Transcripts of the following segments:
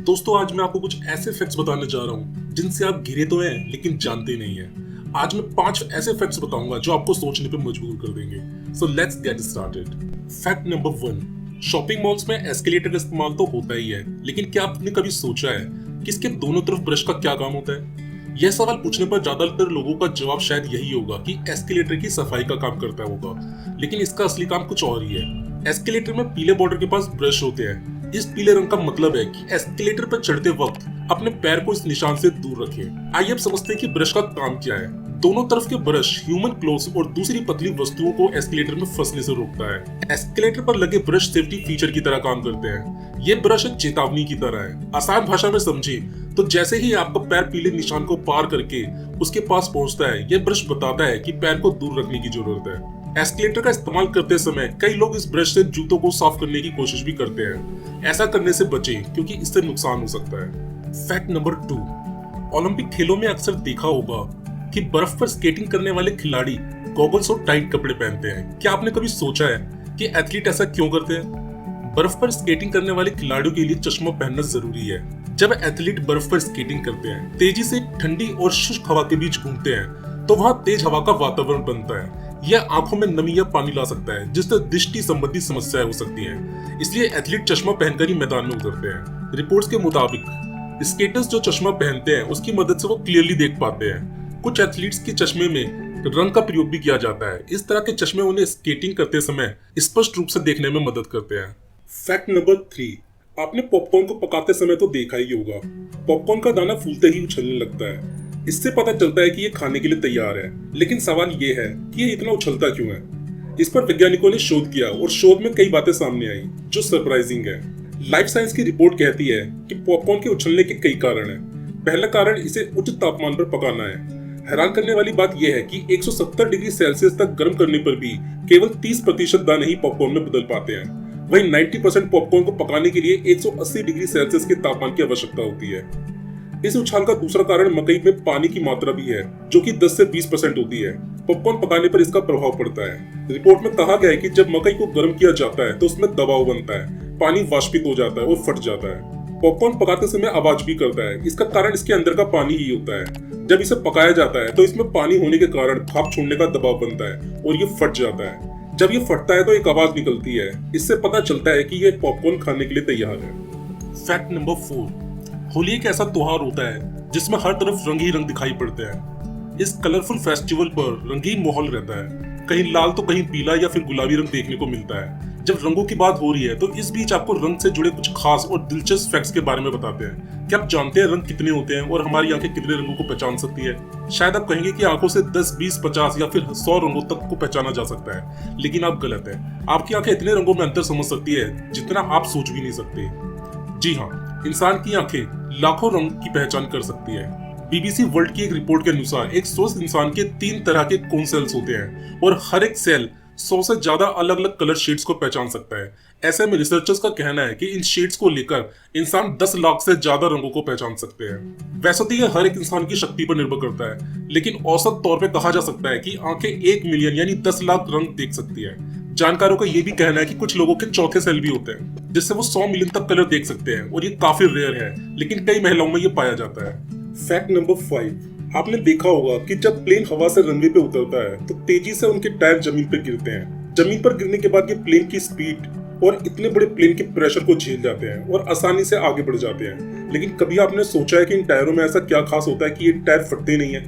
दोस्तों आज मैं आपको कुछ ऐसे फैक्ट्स बताने जा रहा हूँ जिनसे आप घिरे तो हैं लेकिन जानते नहीं हैं। आज मैं 5 ऐसे फैक्ट्स बताऊंगा जो आपको सोचने पे मजबूर कर देंगे। So let's get started. Fact number 1, shopping malls में एस्केलेटर का इस्तेमाल तो होता ही है, लेकिन क्या आपने कभी सोचा है कि इसके दोनों तरफ ब्रश का क्या काम होता है? यह सवाल पूछने पर ज्यादातर लोगों का जवाब शायद यही होगा कि एस्केलेटर की सफाई का काम करता होगा, लेकिन इसका असली काम कुछ और ही है। एस्केलेटर में पीले बॉर्डर के पास ब्रश होते हैं। इस पीले रंग का मतलब है कि एस्केलेटर पर चढ़ते वक्त अपने पैर को इस निशान से दूर रखें। आइए अब समझते हैं कि ब्रश का काम क्या है। दोनों तरफ के ब्रश ह्यूमन क्लोथ्स और दूसरी पतली वस्तुओं को एस्केलेटर में फंसने से रोकता है। एस्केलेटर पर लगे ब्रश सेफ्टी फीचर की तरह काम करते हैं। ये ब्रश एक चेतावनी की तरह है। आसान भाषा में समझे तो जैसे ही आपका पैर पीले निशान को पार करके उसके पास पहुंचता है, ये ब्रश बताता है कि पैर को दूर रखने की जरूरत है। एस्केलेटर का इस्तेमाल करते समय कई लोग इस ब्रश से जूतों को साफ करने की कोशिश भी करते हैं। ऐसा करने से बचें क्योंकि इससे नुकसान हो सकता है। फैक्ट नंबर 2, ओलंपिक खेलों में अक्सर देखा होगा कि बर्फ पर स्केटिंग करने वाले खिलाड़ी गॉगल्स और टाइट कपड़े पहनते हैं। क्या आपने कभी सोचा है कि एथलीट ऐसा क्यों करते हैं? बर्फ पर स्केटिंग करने वाले खिलाड़ियों के लिए चश्मा पहनना जरूरी है। जब एथलीट बर्फ पर स्केटिंग करते हैं, तेजी से ठंडी और शुष्क हवा के बीच घूमते हैं, तो वहां तेज हवा का वातावरण बनता है। यह आंखों में नमी या पानी ला सकता है, जिससे दृष्टि संबंधी समस्याएं हो सकती हैं। इसलिए एथलीट चश्मा पहनकर ही मैदान में उतरते हैं। रिपोर्ट्स के मुताबिक स्केटर्स जो चश्मा पहनते हैं उसकी मदद से वो क्लियरली देख पाते हैं। कुछ एथलीट्स के चश्मे में रंग का प्रयोग भी किया जाता है। इस तरह के चश्मे उन्हें स्केटिंग करते समय स्पष्ट रूप से देखने में मदद करते हैं। फैक्ट नंबर 3, आपने पॉपकॉर्न को पकाते समय तो देखा ही होगा। पॉपकॉर्न का दाना फूलते ही उछलने लगता है। इससे पता चलता है कि ये खाने के लिए तैयार है। लेकिन सवाल ये है कि ये इतना उछलता क्यों है? इस पर वैज्ञानिकों ने शोध किया और शोध में कई बातें सामने आई जो सरप्राइजिंग है। लाइफ साइंस की रिपोर्ट कहती है कि पॉपकॉर्न के उछलने के कई कारण हैं। पहला कारण इसे उच्च तापमान पर पकाना है। हैरान करने वाली बात यह है कि 170 डिग्री सेल्सियस तक गर्म करने पर भी केवल 30% दाने ही पॉपकॉर्न में बदल पाते हैं। वहीं 90% पॉपकॉर्न को पकाने के लिए 180 डिग्री सेल्सियस के तापमान की आवश्यकता होती है। इस उछाल का दूसरा कारण मकई में पानी की मात्रा भी है, जो कि 10 से 20% होती है। पॉपकॉर्न पकाने पर इसका प्रभाव पड़ता है। रिपोर्ट में कहा गया है कि जब मकई को गर्म किया जाता है तो उसमें दबाव बनता है, पानी वाष्पित हो जाता है और फट जाता है। पॉपकॉर्न पकाते समय आवाज भी करता है। इसका कारण इसके अंदर का पानी ही होता है। जब इसे पकाया जाता है तो इसमें पानी होने के कारण भाप छोड़ने का दबाव बनता है और ये फट जाता है। जब ये फटता है तो एक आवाज निकलती है। इससे पता चलता है कि ये पॉपकॉर्न खाने के लिए तैयार है। फैक्ट नंबर 4, होली एक ऐसा त्योहार होता है जिसमें हर तरफ रंग ही रंग दिखाई पड़ते हैं। इस कलरफुल फेस्टिवल पर रंगीन माहौल रहता है। कहीं लाल तो कहीं पीला या फिर गुलाबी रंग देखने को मिलता है। जब रंगों की बात हो रही है तो इस बीच आपको रंग से जुड़े कुछ खास और दिलचस्प फैक्ट्स के बारे में बताते हैं। क्या आप जानते हैं रंग कितने होते हैं और हमारी आंखें कितने रंगों को पहचान सकती है? शायद आप कहेंगे कि आंखों से 10, 20, 50 या फिर 100 रंगों तक को पहचाना जा सकता है, लेकिन आप गलत है। आपकी आंखें इतने रंगों में अंतर समझ सकती है जितना आप सोच भी नहीं सकते। जी हाँ, इंसान की आंखें लाखों रंग की पहचान कर सकती है। बीबीसी वर्ल्ड की एक रिपोर्ट के अनुसार एक स्वस्थ इंसान के 3 तरह के कोन सेल्स होते हैं और हर एक सेल 100 से ज्यादा अलग अलग कलर शेड्स को पहचान सकता है। ऐसे में रिसर्चर्स का कहना है कि इन शेड्स को लेकर इंसान 10 लाख से ज्यादा रंगों को पहचान सकते हैं। वैसे तो यह हर एक इंसान की शक्ति पर निर्भर करता है, लेकिन औसत तौर पे कहा जा सकता है कि आंखें 1 मिलियन यानी 10 लाख रंग देख सकती है। जानकारों का यह भी कहना है कि कुछ लोगों के चौथे सेल भी होते हैं जिससे वो 100 मिलियन तक कलर देख सकते हैं और ये काफी रेयर है, लेकिन कई महिलाओं में ये पाया जाता है। फैक्ट नंबर 5, आपने देखा होगा कि जब प्लेन हवा से रनवे पे उतरता है तो तेजी से उनके टायर जमीन पर गिरते हैं। जमीन पर गिरने के बाद ये प्लेन की स्पीड और इतने बड़े प्लेन के प्रेशर को झेल जाते हैं और आसानी से आगे बढ़ जाते हैं। लेकिन कभी आपने सोचा है कि इन टायरों में ऐसा क्या खास होता है कि ये टायर फटते नहीं है?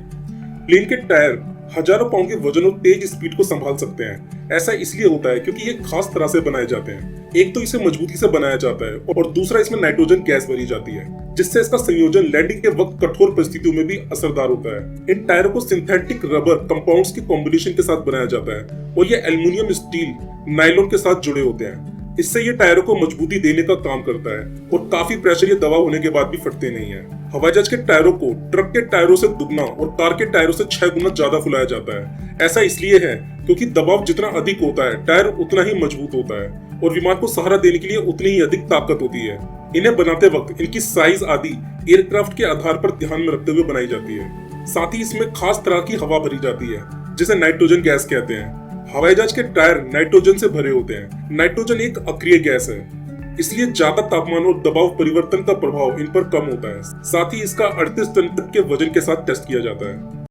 प्लेन के टायर हजारों पाउंड के वजन और तेज स्पीड को संभाल सकते हैं। ऐसा इसलिए होता है क्योंकि ये खास तरह से बनाए जाते हैं। एक तो इसे मजबूती से बनाया जाता है और दूसरा इसमें नाइट्रोजन गैस भरी जाती है, जिससे इसका संयोजन लैंडिंग के वक्त कठोर परिस्थितियों में भी असरदार होता है। इन टायरों को सिंथेटिक रबर कंपाउंड्स के कॉम्बिनेशन के साथ बनाया जाता है और ये एल्युमिनियम, स्टील, नायलॉन के साथ जुड़े होते हैं। इससे ये टायरों को मजबूती देने का काम करता है और काफी प्रेशर या दबाव होने के बाद भी फटते नहीं है। हवाई जहाज के टायरों को ट्रक के टायरों से दुगना और कार के टायरों से 6 गुना ज्यादा फुलाया जाता है। ऐसा इसलिए है क्योंकि दबाव जितना अधिक होता है टायर उतना ही मजबूत होता है और विमान को सहारा देने के लिए उतनी ही अधिक ताकत होती है। इन्हें बनाते वक्त इनकी साइज आदि एयरक्राफ्ट के आधार पर ध्यान में रखते हुए बनाई जाती है। साथ ही इसमें खास तरह की हवा भरी जाती है जिसे नाइट्रोजन गैस कहते हैं। हवाई जहाज के टायर नाइट्रोजन से भरे होते हैं। नाइट्रोजन एक अक्रिय गैस है। इसलिए ज्यादा तापमान और दबाव परिवर्तन का प्रभाव इन पर कम होता है। साथ ही इसका 38 टन तक के वजन के साथ टेस्ट किया जाता है।